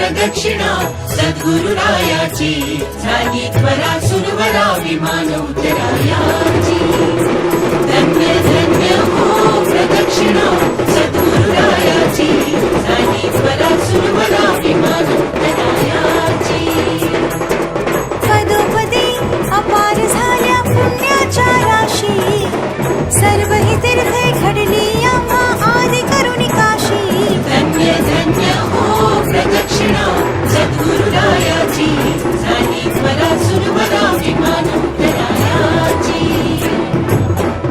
प्रदक्षिणा सद्गुरुरायाची झाली त्वरा सुरवरा विमान उतरायाची धन्य धन्य हो प्रदक्षिणा सद्गुरुरायाची झाली त्वरा सुरवरा विमान उतरायाची पदोपदी अपार झाल्या पुण्याच्या राशी सर्व ही तीर्थे घडली आम्हा आदि करुणी काशी धन्य धन्य हो प्रदक्षिणा सद्गुरुरायाची झाली त्वरा सुरवरा विमान उतरायाची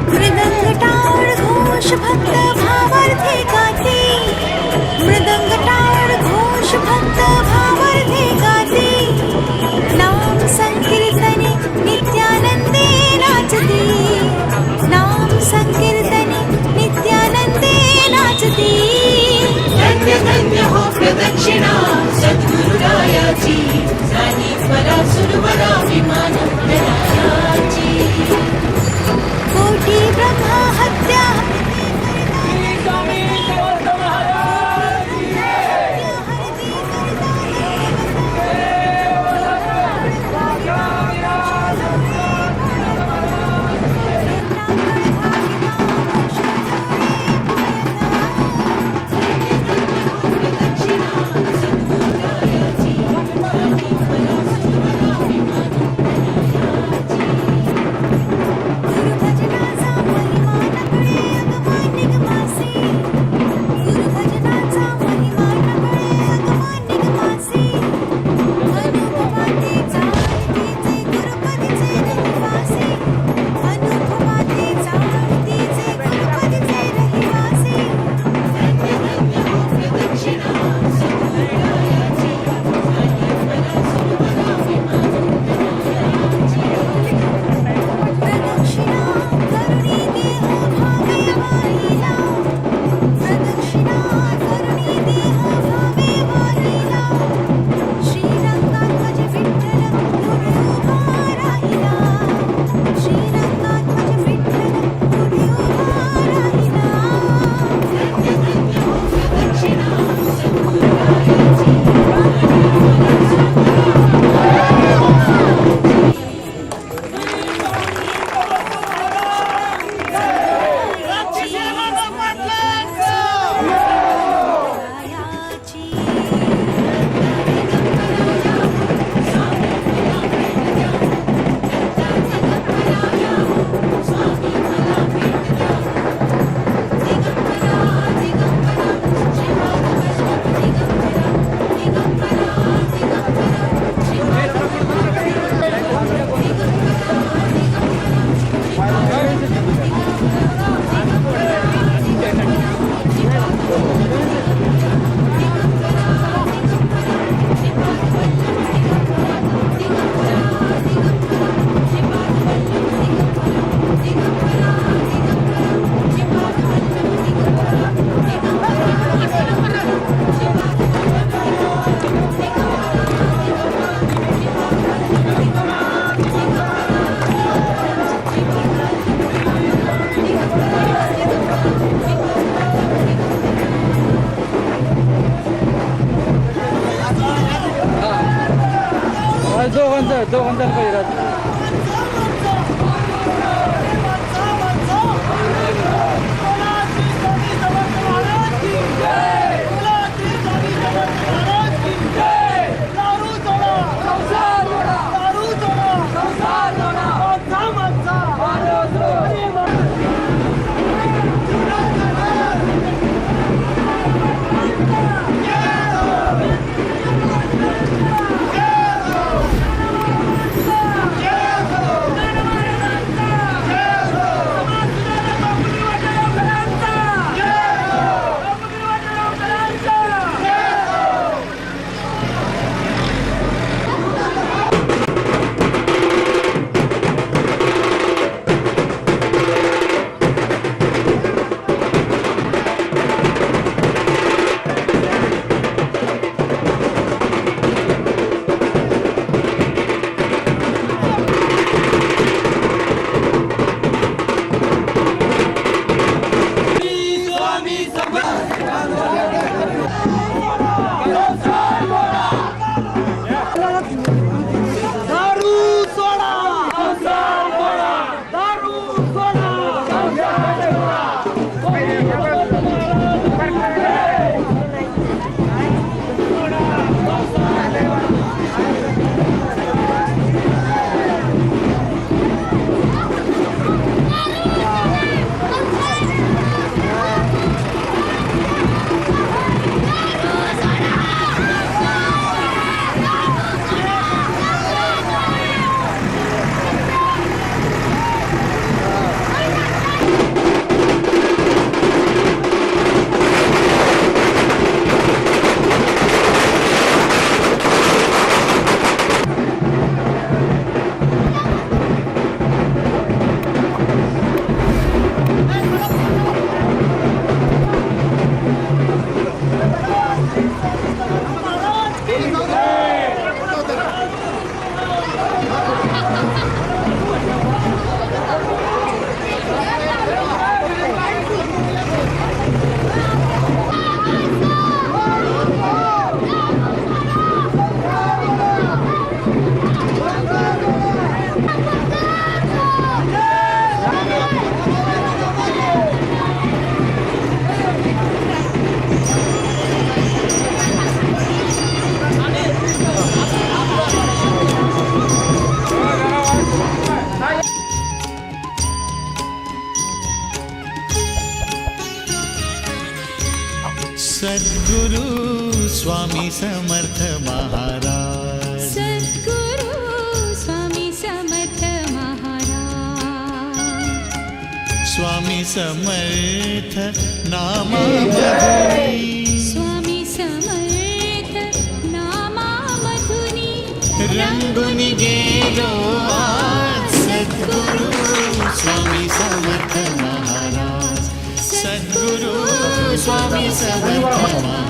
मृदंग टाळ घोष भक्त भावार्थे गाते मृदंग टाळ घोष भक्त भावार्थे गाते नाम संकीर्तने नित्यानंदे नाचती नाम संकीर्तने नित्यानंदे नाचती धन्य धन्य हो प्रदक्षिणा सद्गुरुरायाची झाली त्वरा सुरवरा विमान उतरायाची कोटी ब्रह्मा हत्या दोघांचा पाहिजे स्वामी समर्थ महाराज सद्गुरु स्वामी समर्थ महाराज स्वामी समर्थ नामामधुनी स्वामी समर्थ नामामधुनी रंगुनी गेलो आज सद्गुरु स्वामी समर्थ महाराज सद्गुरु स्वामी समर्थ महाराज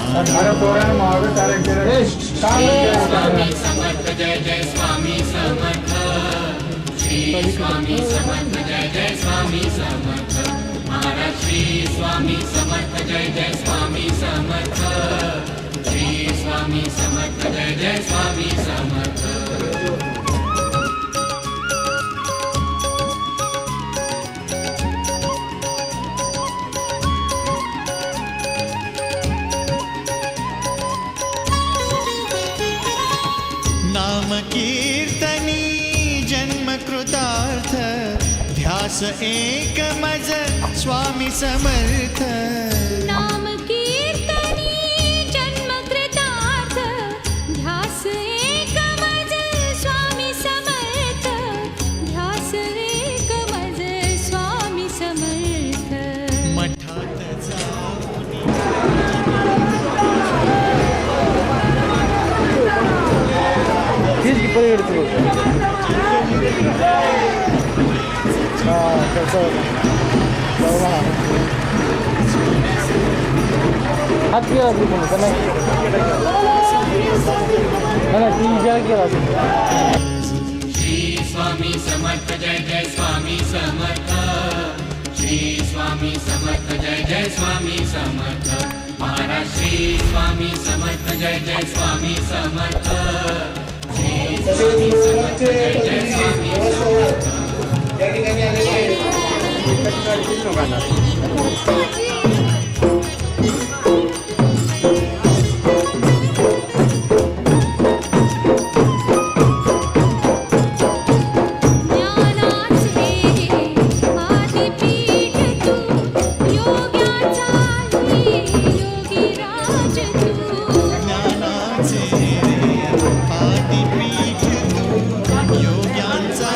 स्वामी समर्थ जय जय स्वामी समर्थ श्री स्वामी समर्थ जय जय स्वामी समर्थ महाराज श्री स्वामी समर्थ जय जय स्वामी समर्थ श्री स्वामी समर्थ जय जय स्वामी समर्थ नाम कीर्तनी जन्म कृतार्थ ध्यास एक मज स्वामी समर्थ नाम कीर्तनी जन्म कृतार्थ ध्यास एक मज स्वामी समर्थ ध्यास एक मज स्वामी समर्थ मठात जाऊनी तीच की पलीकडे सुरू हात केला तिकडून का नाही ती विचार केला श्री स्वामी समर्थ जय जय स्वामी समर्थ श्री स्वामी समर्थ जय जय स्वामी समर्थ महाराज श्री स्वामी समर्थ जय जय स्वामी समर्थ श्री स्वामी समर्थ जय जय स्वामी समर्थ ज्ञानाचे आदिपीठ तू योग्याचा योगीराज तू ज्ञानाचे आदिपीठ तू योग्यांचा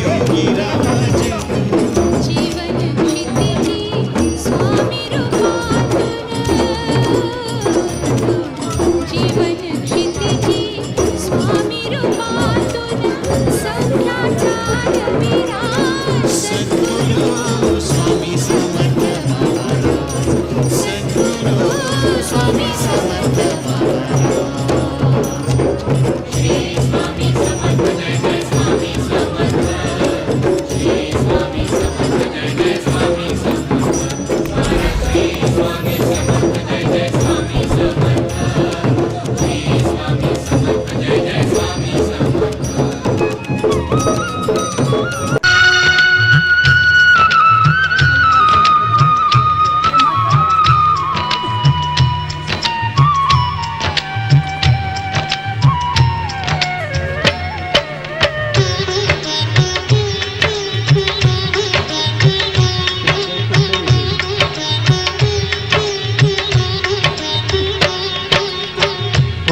योगीराज जीवन क्षितिजी स्वामी रूपातून जीवन क्षितिजी स्वामी रूपातून संख्याचार विराज सद्गुरु स्वामी समर्थ महाराज सद्गुरु स्वामी समर्थ श्री स्वामी समर्थ जय जय स्वामी समर्थ श्री स्वामी समर्थ जय जय स्वामी समर्थ श्री स्वामी समर्थ जय जय स्वामी समर्थ श्री स्वामी समर्थ जय जय स्वामी समर्थ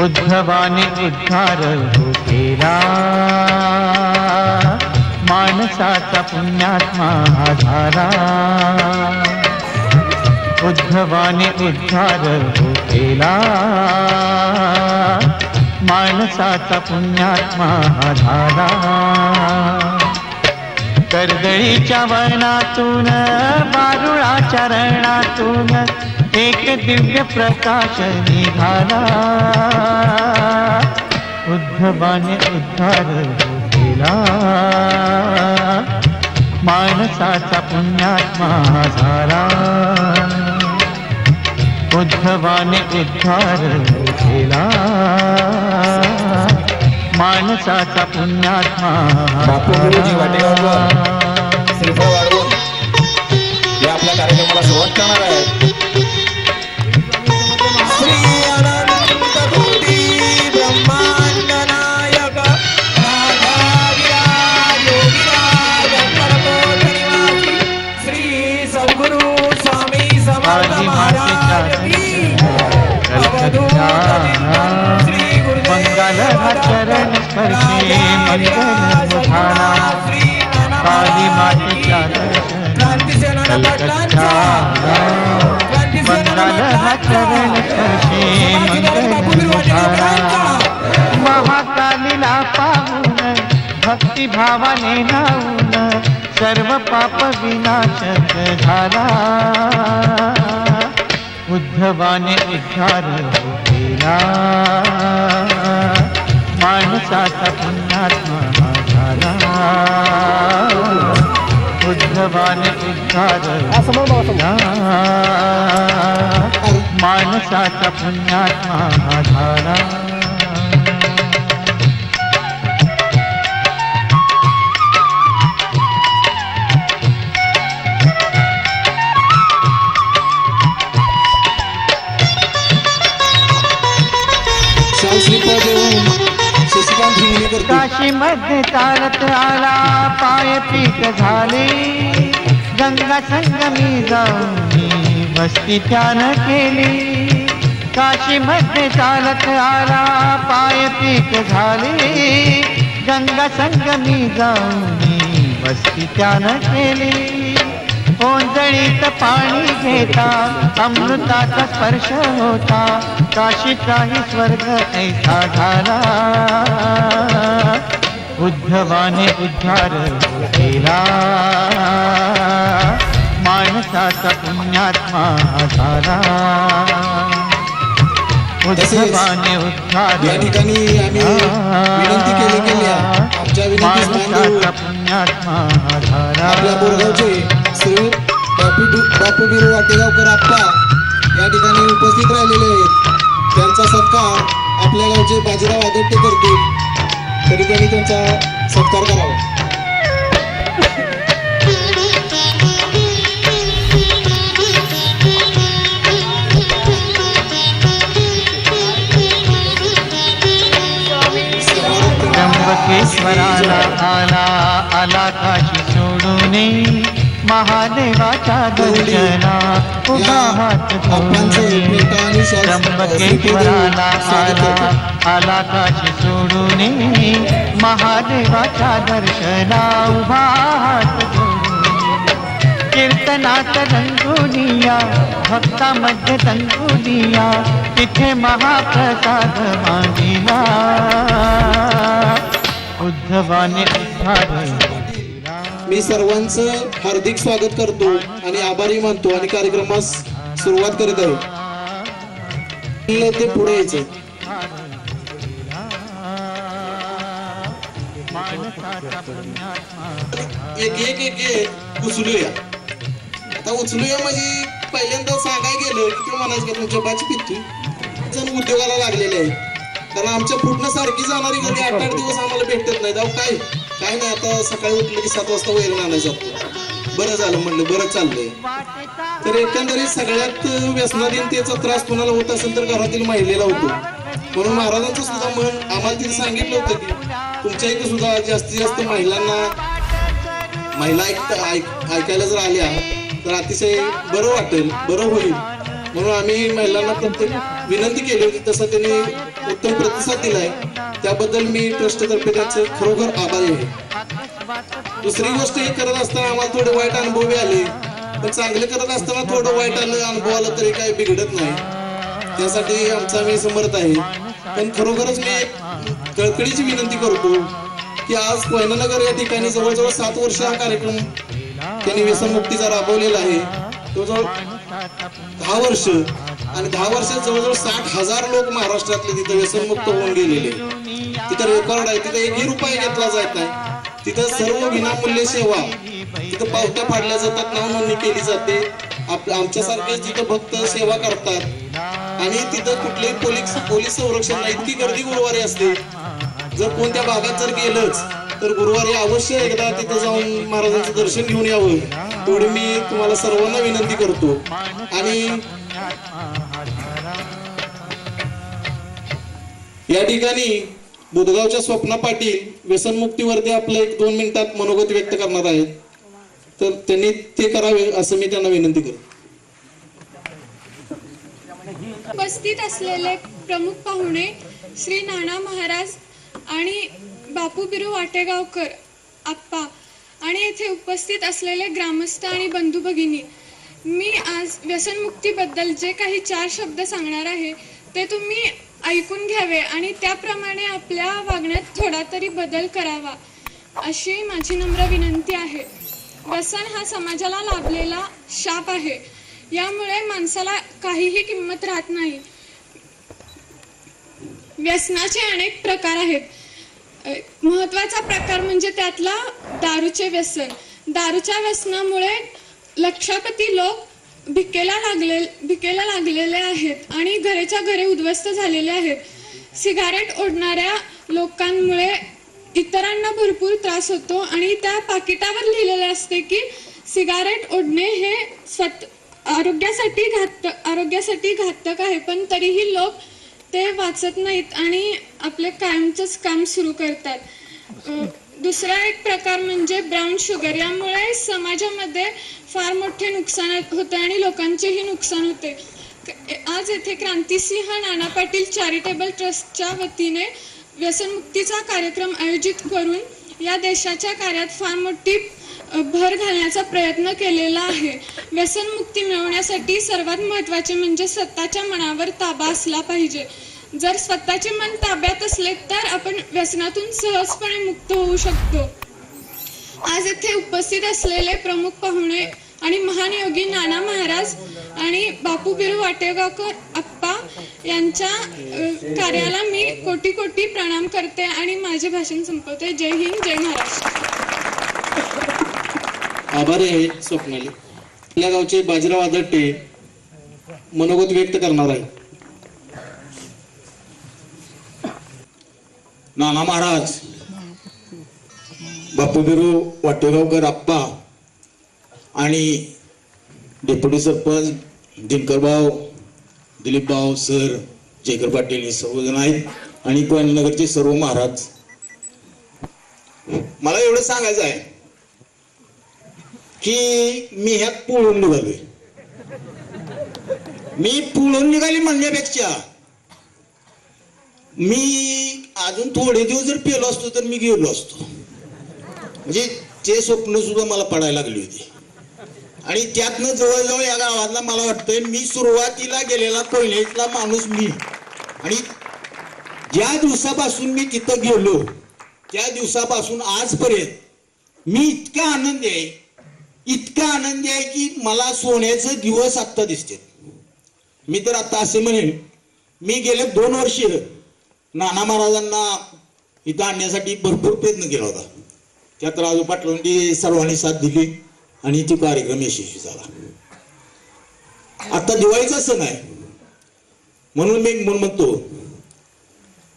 उद्धवाने उद्धार हो केला माणसाचा पुण्यात्मा झाला उद्धवाने उद्धार हो केला माणसाचा पुण्यात्मा झाला कर्दळीच्या वनातून बारुळाच्या रणातून एक दिव्य प्रकाश निघाला उद्धवाने उद्धार केला माणसाचा पुण्यात्मा झाला उद्धवाने उद्धार केला माणसाचा पुण्यात्मा बापूजी वाटेगावकर श्रीफळ वाढवून या आपल्या कार्यक्रमाला सुरुवात करणार आहेत श्री अनंत कोटी ब्रह्मांड नायक राधाविराज योगीराज परमोच्च निवासी श्री सद्गुरु स्वामी समर्थ महाराज की अवधूत मंगल हा चरण स्पर्शे मंगल मुखाना काली मातेच्या दर्शन कलकत्ता मंगल हा चरण स्पर्शे मंगल मुखाना महाकालीला पाहून भक्तिभावाने नावून सर्व पाप विनाशक झाला उद्धवाने उद्धार केला माणसाचा पुण्यात्मा झाला उद्धवाने उद्धार केला माणसाचा पुण्यात्मा झाला काशी मध्ये चालत आला पाय पीक झाले गंगा संगमी जाऊन वस्ती त्यानं केली काशी मध्ये चालत आला पाय पीक झाले गंगा संगमी जाऊन वस्ती त्यानं केली ओंजळीत पाणी घेता अमृताचा स्पर्श होता काशीचाही स्वर्ग ऐसा झाला उद्धवाने उद्धार केला माणसाचा पुण्यात्मा झाला उद्धवाने उद्धार या ठिकाणी आम्ही विनंती केली आमच्या माणसाचा पुण्यात्मा झाला आपल्या बोरगावचे श्री बापू बिरू वाटेगावकर आप्पा या ठिकाणी उपस्थित राहिलेले आहेत त्यांचा सत्कार आपल्या गावचे बाजीराव आदट्टे करतील तरी त्यांनी त्यांचा सत्कार करावा त्र्यंबकेश्वराला आला काशी सोडून महादेवाच्या दर्शना उभा हात जोडून त्र्यंबकेश्वराला आला काशी सोडून महादेवाच्या दर्शना उभा हात जोडून कीर्तनात रंगुनिया भक्तामध्ये तंगुनिया तिथे महाप्रसाद मागिला उद्धवाने उद्धार मी सर्वांचं हार्दिक स्वागत करतो आणि आभारी मानतो आणि कार्यक्रमास सुरुवात करीत आहे ते पुढे यायचं एक एक एक एक उचलूया आता उचलूया म्हणजे पहिल्यांदा सांगाय गेलं की ते म्हणायचं का तुमच्या बाची पित्तू जण उद्योगाला लागलेले आहे कारण आमच्या पुढनं सारखी जाणारी कधी 8-8 दिवस आम्हाला भेटत नाही जाऊ काय नाही आता सकाळी उठलं की 7 वाजता वैरण आणायला जातो बरं झालं म्हणलं बरं चाललंय तर एकंदरीत सगळ्यात व्यसनाधीनतेचा त्रास कोणाला होत असेल तर घरातील महिलेला होतो म्हणून महाराजांचं सुद्धा मन आम्हाला तिथे सांगितलं होतं की तुमच्या इथे सुद्धा जास्तीत जास्त महिला ऐकायला जर आल्या तर अतिशय बरं वाटेल बरं होईल म्हणून आम्ही महिलांना प्रत्येक विनंती केली होती तसं त्यांनी उत्तम प्रतिसाद दिलाय त्याबद्दल मी ट्रस्टतर्फे त्याचे खरोखर आभारी आहे दुसरी गोष्ट हे करत असताना आम्हाला थोडे वाईट अनुभव आले पण चांगले करत असताना थोडं वाईट अनुभव आलं तरी काही बिघडत नाही त्यासाठी आमचा मी समर्थ आहे पण खरोखरच मी एक कळकळीची विनंती करतो की आज कोयनानगर या ठिकाणी जवळजवळ 7 वर्ष हा कार्यक्रम त्यांनी व्यसनमुक्तीचा राबवलेला आहे जवळजवळ 10 वर्ष आणि 10 वर्षात जवळजवळ 60,000 लोक महाराष्ट्रातले तिथे व्यसनमुक्त होऊन गेलेले तिथं रेकॉर्ड आहे तिथे 1 रुपया घेतला जात नाही तिथं सर्व विनामूल्य सेवा तिथं पावत्या फाडल्या जातात नाव नोंदणी केली जाते आमच्यासारखेच तिथं भक्त सेवा करतात आणि तिथं कुठलेही पोलीस संरक्षण नाही इतकी गर्दी गुरुवारी असते जर कोणत्या भागात जर गेलंच तर गुरुवारी अवश्य एकदा तिथं जाऊन महाराजांचं दर्शन घेऊन यावं एवढी मी तुम्हाला सर्वांना विनंती करतो आणि या ठिकाणी बुधगावच्या स्वप्ना पाटील व्यसनमुक्तीवरती आपलं 1-2 मिनिटात मनोगत व्यक्त करणार आहेत तर त्यांनी ते करावे असं मी त्यांना विनंती करतो उपस्थित असलेले प्रमुख पाहुणे श्री नाना महाराज आणि बापू बिरू वाटेगावकर आप्पा आणि येथे उपस्थित असलेले ग्रामस्थ आणि बंधू भगिनी, मी आज व्यसनमुक्तीबद्दल जे काही 4 शब्द सांगणार आहे ते तुम्ही ऐकून घ्यावे आणि त्याप्रमाणे आपल्या वागण्यात थोडा तरी बदल करावा अशी माझी नम्र विनंती आहे. व्यसन हा समाजाला लाभलेला शाप आहे. यामुळे माणसाला काहीही किंमत राहत नाही. व्यसनाचे अनेक प्रकार आहेत. महत्त्वाचा प्रकार म्हणजे त्यातला दारूचे व्यसन. दारूच्या व्यसनामुळे लक्षावधी लोक भिकेला लागलेले आहेत आणि घरेच्या घरे उद्ध्वस्त झालेले आहेत. सिगारेट ओढणाऱ्या लोकांमुळे इतरांना भरपूर त्रास होतो आणि त्या पाकिटावर लिहिलेले असते की सिगारेट ओढणे हे आरोग्यासाठी घातक आहे, पण तरीही लोक ते वाचत नाहीत आणि आपले कायमचंच काम सुरू करतात. दुसरा एक प्रकार म्हणजे ब्राऊन शुगर. यामुळे समाजामध्ये फार मोठे नुकसान होते आणि लोकांचेही नुकसान होते. आज येथे क्रांतिसिंह नाना पाटील चॅरिटेबल ट्रस्टच्या वतीने व्यसनमुक्तीचा कार्यक्रम आयोजित करून या देशाच्या कार्यात फार मोठी भर घालण्याचा प्रयत्न केलेला आहे. व्यसनमुक्ती मिळवण्यासाठी सर्वात महत्त्वाचे म्हणजे स्वतःच्या मनावर ताबा असला पाहिजे. जर स्वतःचे मन ताब्यात असले तर आपण व्यसनातून सहजपणे मुक्त होऊ शकतो. आज येथे उपस्थित असलेले प्रमुख पाहुणे आणि महान योगी नाना महाराज आणि बापू बिरू वाटेगावकर आप्पा यांच्या कार्याला मी कोटी कोटी प्रणाम करते आणि माझे भाषण संपवते. जय हिंद, जय महाराष्ट्र. आभारी आहे स्वप्नाली. आपल्या गावचे बाजीराव आदट्टे मनोगत व्यक्त करणार आहे. नाना महाराज, बापू बिरू वाटेगावकर आप्पा आणि डेप्युटी सरपंच दिनकरभाऊ, दिलीपभाऊ, सर, जयकर पाटील हे सर्वजण आहेत आणि नगरचे सर्व महाराज. मला एवढं सांगायचं आहे की मी ह्यात पळून निघालोय. मी पळून निघाली म्हणण्यापेक्षा मी अजून थोडे दिवस जर पेलो असतो तर मी गेलो असतो. म्हणजे ते स्वप्न सुद्धा मला पडायला लागली होती आणि त्यातनं जवळजवळ या गावातला मला वाटतंय मी सुरुवातीला गेलेला पहिल्यातला माणूस मी. आणि ज्या दिवसापासून मी तिथं गेलो त्या दिवसापासून आजपर्यंत मी इतका आनंदी आहे की मला सोन्याचे दिवस आत्ता दिसते. मी तर आता असे म्हणेन, मी गेले 2 वर्ष नाना महाराजांना इथं आणण्यासाठी भरपूर प्रयत्न केला होता. त्यात राजू पाटलांनी सर्वांनी साथ दिली आणि तो कार्यक्रम यशस्वी झाला. आता दिवाळीचा सण आहे म्हणून मी म्हणतो,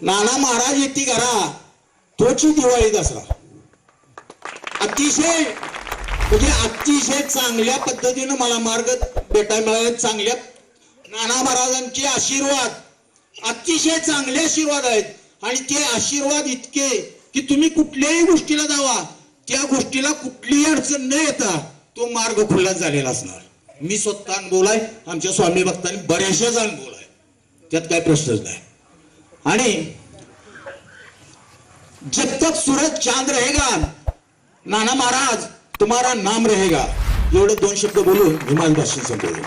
नाना महाराज येते घरा तोची दिवाळी दसरा. अतिशय चांगल्या पद्धतीनं मला मार्ग भेटायला मिळाले. चांगल्या नाना महाराजांचे आशीर्वाद, अतिशय चांगले आशीर्वाद आहेत आणि ते आशीर्वाद इतके की तुम्ही कुठल्याही गोष्टीला जावा, त्या गोष्टीला कुठलीही अडचण न येता तो मार्ग खुला झालेला असणार. मी स्वतः अनुभवलाय, आमच्या स्वामी भक्तांनी बऱ्याचशाच अनुभवलाय, त्यात काय प्रश्नच नाही. आणि जब तक सूरज चांद रहेगा नाना महाराज तुम्हारा नाम रहेगा. एवढे 2 शब्द बोलून मी माझं भाषण संपवतो.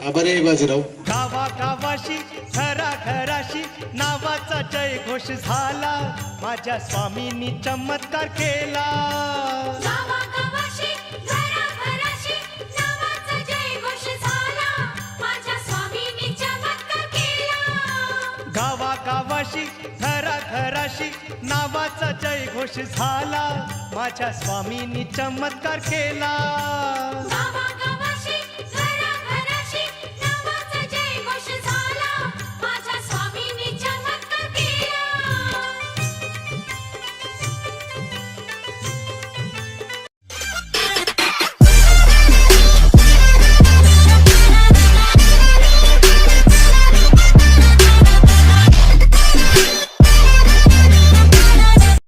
आभारी आहे बाजीराव. गावागावाशी घराघराशी नावाचा जय घोष झाला. माझ्या स्वामींनी चमत्कार केला. गावागावाशी घराघराशी नावाचा जय घोष झाला. माझ्या स्वामींनी चमत्कार केला. गावागावाशी घराघराशी नावाचा जय घोष झाला. माझ्या स्वामींनी चमत्कार केला.